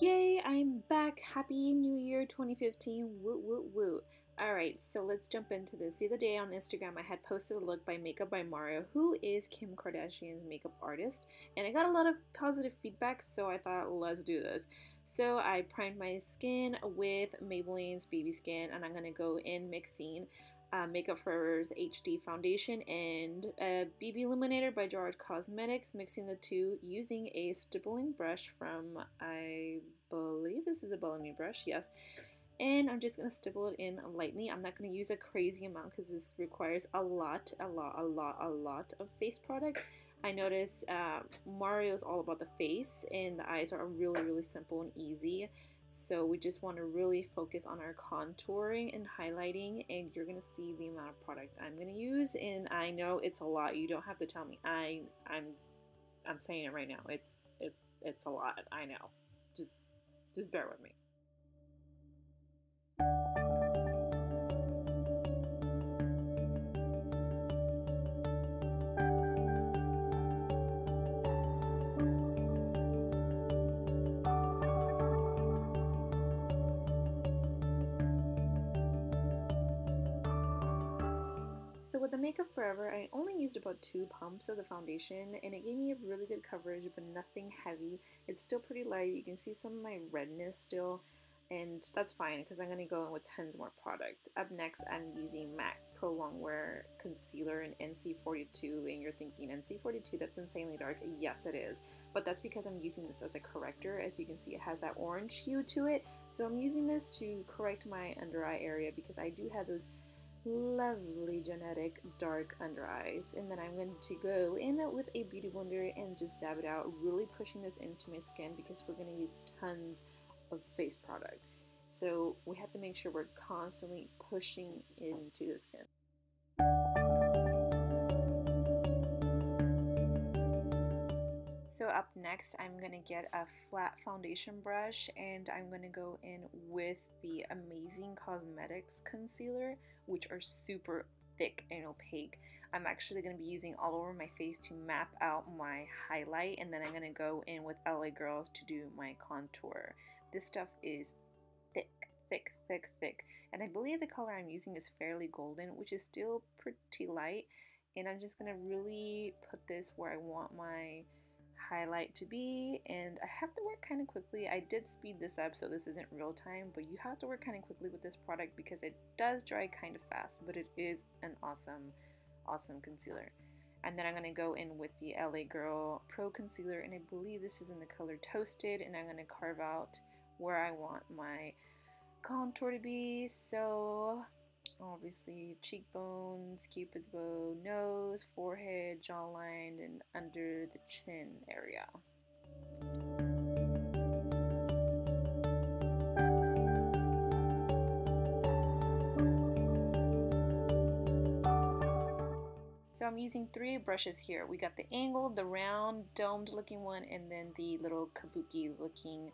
Yay, I'm back. Happy New Year 2015. Woot woot woot. Alright, so let's jump into this. The other day on Instagram, I had posted a look by Makeup by Mario, who is Kim Kardashian's makeup artist, and I got a lot of positive feedback, so I thought, let's do this. So I primed my skin with Maybelline's Baby Skin, and I'm going to go in mixing Makeup Forever's HD foundation and BB Illuminator by George Cosmetics, mixing the two using a stippling brush from, I believe this is a Bellamy brush, yes. And I'm just going to stipple it in lightly. I'm not going to use a crazy amount because this requires a lot of face product. I notice Mario's all about the face and the eyes are really simple and easy. So we just want to really focus on our contouring and highlighting, and you're going to see the amount of product I'm going to use. And I know it's a lot. You don't have to tell me. I'm saying it right now. It's a lot. I know. Just bear with me. So with the Makeup Forever, I only used about 2 pumps of the foundation, and it gave me a really good coverage, but nothing heavy. It's still pretty light. You can see some of my redness still, and that's fine because I'm going to go in with tons more product. Up next, I'm using MAC Pro Longwear Concealer in NC42, and you're thinking, NC42, that's insanely dark. Yes, it is, but that's because I'm using this as a corrector. As you can see, it has that orange hue to it, so I'm using this to correct my under eye area because I do have those lovely genetic dark under eyes. And then I'm going to go in with a beauty blender and just dab it out, really pushing this into my skin because we're going to use tons of face product. So we have to make sure we're constantly pushing into the skin. So up next, I'm going to get a flat foundation brush and I'm going to go in with the Amazing Cosmetics concealer, which are super thick and opaque. I'm actually going to be using all over my face to map out my highlight, and then I'm going to go in with LA Girls to do my contour. This stuff is thick, and I believe the color I'm using is Fairly Golden, which is still pretty light, and I'm just going to really put this where I want my highlight to be. And I have to work kind of quickly. I did speed this up, so this isn't real time, but you have to work kind of quickly with this product because it does dry kind of fast, but it is an awesome concealer. And then I'm going to go in with the LA Girl Pro Concealer, and I believe this is in the color Toasted, and I'm going to carve out where I want my contour to be. So obviously cheekbones, cupid's bow, nose, forehead, jawline, and under the chin area. So I'm using 3 brushes here. We got the angled, the round, domed looking one, and then the little kabuki looking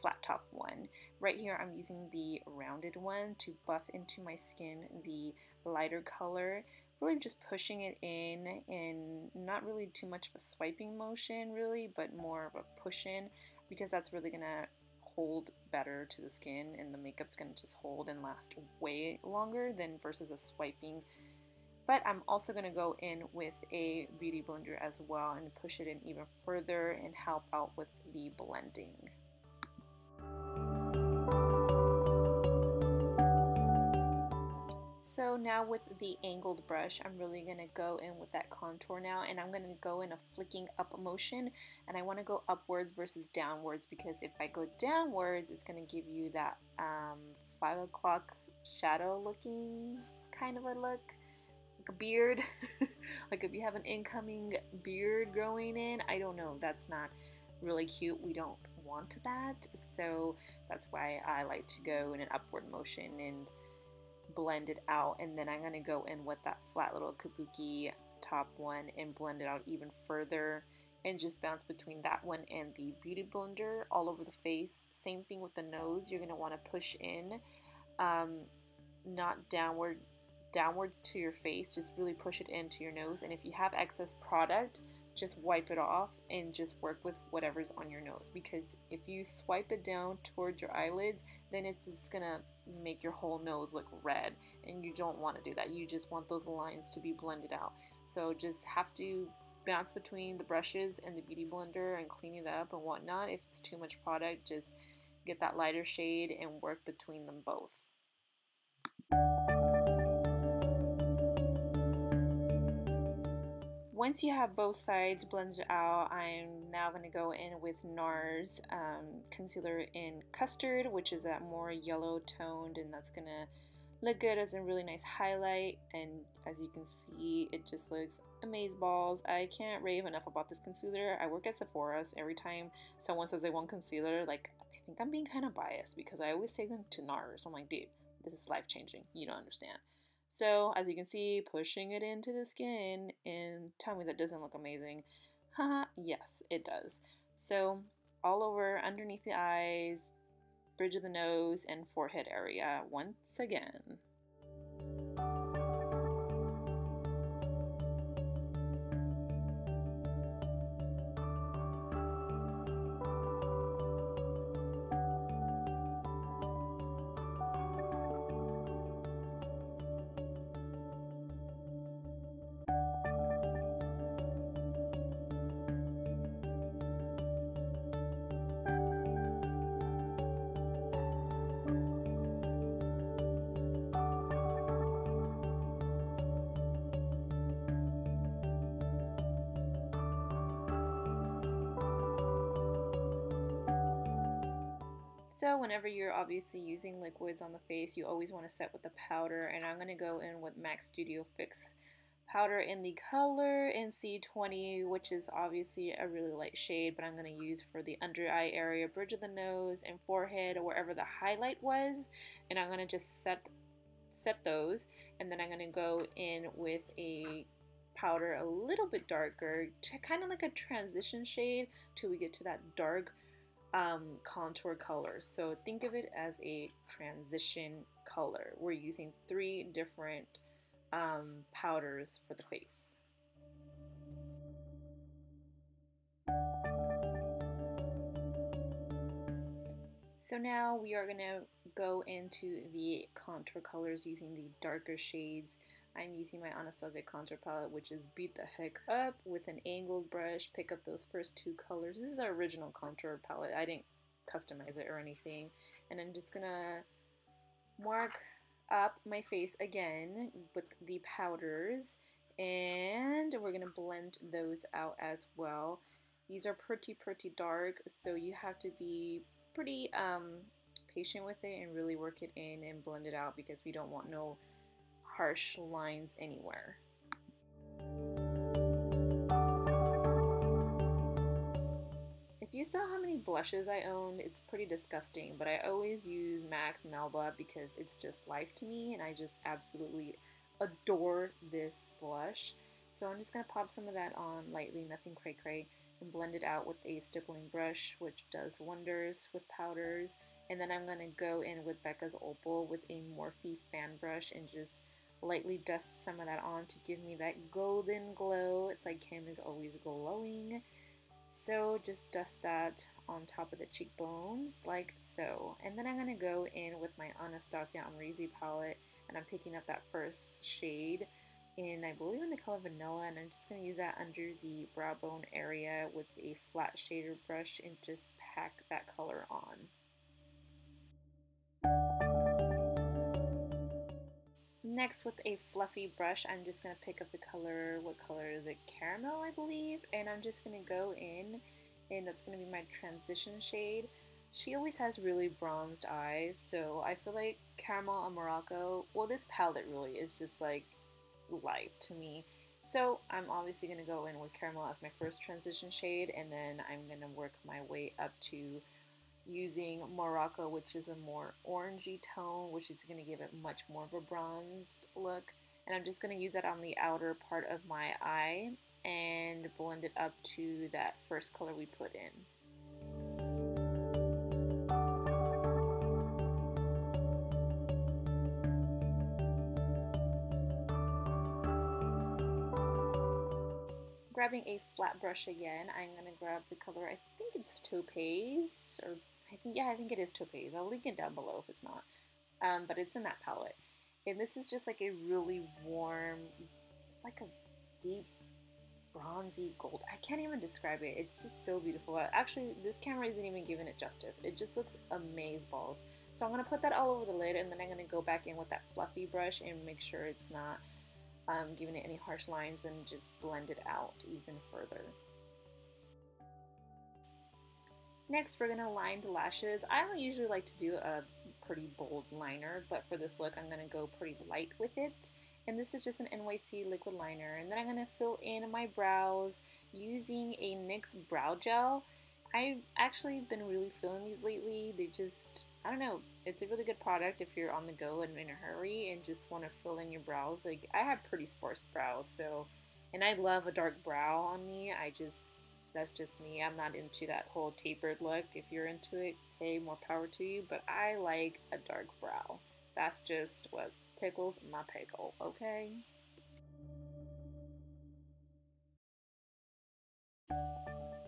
flat top one. Right here I'm using the rounded one to buff into my skin the lighter color, really just pushing it in and not really too much of a swiping motion really, but more of a push in, because that's really gonna hold better to the skin and the makeup's gonna just hold and last way longer than versus a swiping. But I'm also going to go in with a beauty blender as well and push it in even further and help out with the blending. So now with the angled brush, I'm really going to go in with that contour now, and I'm going to go in a flicking up motion, and I want to go upwards versus downwards, because if I go downwards, it's going to give you that 5 o'clock shadow looking kind of a look. Like a beard. Like if you have an incoming beard growing in, I don't know, that's not really cute. We don't want that, so that's why I like to go in an upward motion and blend it out. And then I'm going to go in with that flat little kabuki top one and blend it out even further and just bounce between that one and the beauty blender all over the face. Same thing with the nose. You're going to want to push in, not downwards to your face, just really push it into your nose. And if you have excess product, just wipe it off and just work with whatever's on your nose, because if you swipe it down towards your eyelids, then it's just gonna make your whole nose look red, and you don't want to do that. You just want those lines to be blended out. So just have to bounce between the brushes and the beauty blender and clean it up and whatnot. If it's too much product, just get that lighter shade and work between them both. Once you have both sides blended out, I'm now going to go in with NARS concealer in Custard, which is that more yellow toned, and that's going to look good as a really nice highlight. And as you can see, it just looks amazeballs. I can't rave enough about this concealer. I work at Sephora, so every time someone says they want concealer, like, I think I'm being kind of biased because I always take them to NARS. I'm like, dude, this is life changing. You don't understand. So as you can see, pushing it into the skin, and tell me that doesn't look amazing. Haha, yes, it does. So all over, underneath the eyes, bridge of the nose, and forehead area once again. So whenever you're obviously using liquids on the face, you always want to set with the powder, and I'm going to go in with MAC Studio Fix powder in the color NC20, which is obviously a really light shade, but I'm going to use for the under eye area, bridge of the nose, and forehead, or wherever the highlight was, and I'm going to just set those, and then I'm going to go in with a powder a little bit darker, kind of like a transition shade till we get to that dark contour color. So think of it as a transition color. We're using 3 different powders for the face. So now we are going to go into the contour colors using the darker shades. I'm using my Anastasia contour palette, which is Beat the Heck Up, with an angled brush. Pick up those first 2 colors. This is our original contour palette. I didn't customize it or anything. And I'm just going to mark up my face again with the powders, and we're going to blend those out as well. These are pretty dark, so you have to be pretty patient with it and really work it in and blend it out, because we don't want no harsh lines anywhere. If you saw how many blushes I own, it's pretty disgusting, but I always use MAC's Melba because it's just life to me, and I just absolutely adore this blush. So I'm just going to pop some of that on lightly, nothing cray-cray, and blend it out with a stippling brush, which does wonders with powders. And then I'm going to go in with Becca's Opal with a Morphe fan brush and just lightly dust some of that on to give me that golden glow. It's like Kim is always glowing. So just dust that on top of the cheekbones like so. And then I'm going to go in with my Anastasia Amrezy palette, and I'm picking up that first shade in, I believe, in the color Vanilla, and I'm just going to use that under the brow bone area with a flat shader brush and just pack that color on. Next, with a fluffy brush, I'm just going to pick up the color, what color is it? Caramel, I believe, and I'm just going to go in, and that's going to be my transition shade. She always has really bronzed eyes, so I feel like Caramel and Morocco, well, this palette really is just like life to me. So I'm obviously going to go in with Caramel as my first transition shade, and then I'm going to work my way up to using Morocco, which is a more orangey tone, which is going to give it much more of a bronzed look. And I'm just going to use that on the outer part of my eye and blend it up to that first color we put in. grabbing a flat brush again, I'm going to grab the color, I think it's Topaz, or I think it is Topaz. I'll link it down below if it's not. But it's in that palette. And this is just like a really warm, it's like a deep bronzy gold. I can't even describe it. It's just so beautiful. Actually, this camera isn't even giving it justice. It just looks amazeballs. So I'm going to put that all over the lid, and then I'm going to go back in with that fluffy brush and make sure it's not giving it any harsh lines, and just blend it out even further. Next, we're going to line the lashes. I don't usually like to do a pretty bold liner, but for this look, I'm going to go pretty light with it. And this is just an NYC liquid liner. And then I'm going to fill in my brows using a NYX brow gel. I've actually been really feeling these lately. They just, I don't know, it's a really good product if you're on the go and in a hurry and just want to fill in your brows. Like, I have pretty sparse brows, so, and I love a dark brow on me. That's just me. I'm not into that whole tapered look. If you're into it, hey, more power to you. But I like a dark brow. That's just what tickles my pickle, okay?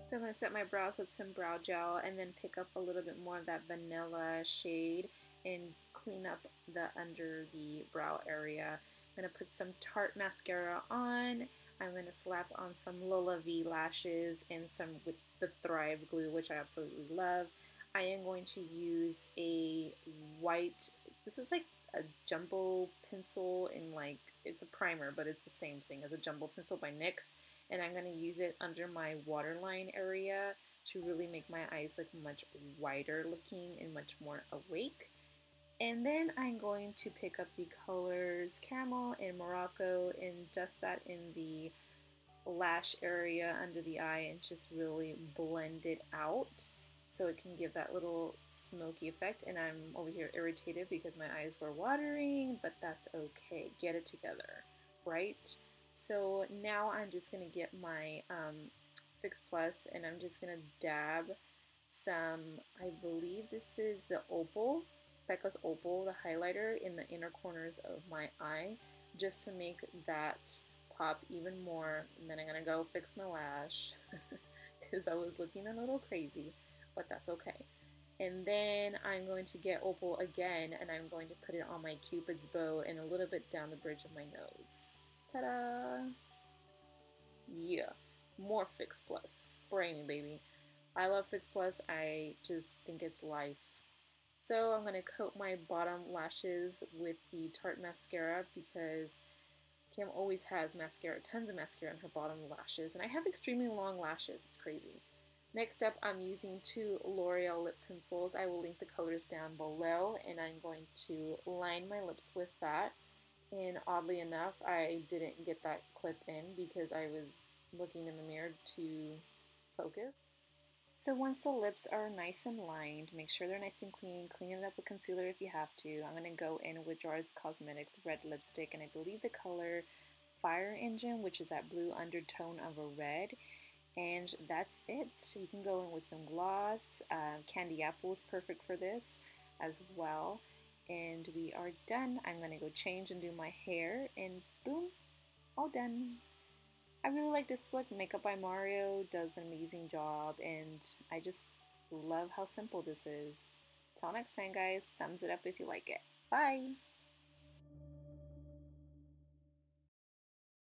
So I'm going to set my brows with some brow gel and then pick up a little bit more of that vanilla shade and clean up the under the brow area. I'm going to put some Tarte mascara on. I'm going to slap on some Lola V lashes and some with the Thrive glue, which I absolutely love. I am going to use a white, this is like a jumbo pencil in like, it's a primer, but it's the same thing as a jumbo pencil by NYX. And I'm going to use it under my waterline area to really make my eyes look much wider looking and much more awake. And then I'm going to pick up the colors Caramel and Morocco and dust that in the lash area under the eye and just really blend it out so it can give that little smoky effect. And I'm over here irritated because my eyes were watering, but that's okay. Get it together, right? So now I'm just going to get my Fix Plus and I'm just going to dab some, I believe this is the Opal, Becca's Opal, the highlighter in the inner corners of my eye, just to make that pop even more. And then I'm going to go fix my lash because I was looking a little crazy, but that's okay. And then I'm going to get Opal again and I'm going to put it on my Cupid's bow and a little bit down the bridge of my nose. Ta-da! Yeah, more Fix Plus. Spray me, baby. I love Fix Plus. I just think it's life. So I'm going to coat my bottom lashes with the Tarte mascara because Kim always has mascara, tons of mascara on her bottom lashes. And I have extremely long lashes. It's crazy. Next up, I'm using two L'Oreal lip pencils. I will link the colors down below. And I'm going to line my lips with that. And oddly enough, I didn't get that clip in because I was looking in the mirror to focus. So once the lips are nice and lined, make sure they're nice and clean. Clean it up with concealer if you have to. I'm going to go in with Jards Cosmetics red lipstick, and I believe the color Fire Engine, which is that blue undertone of a red. And that's it. You can go in with some gloss. Candy Apple is perfect for this as well. And we are done. I'm going to go change and do my hair, and boom, all done. I really like this look. Makeup by Mario does an amazing job, and I just love how simple this is. Till next time, guys. Thumbs it up if you like it. Bye!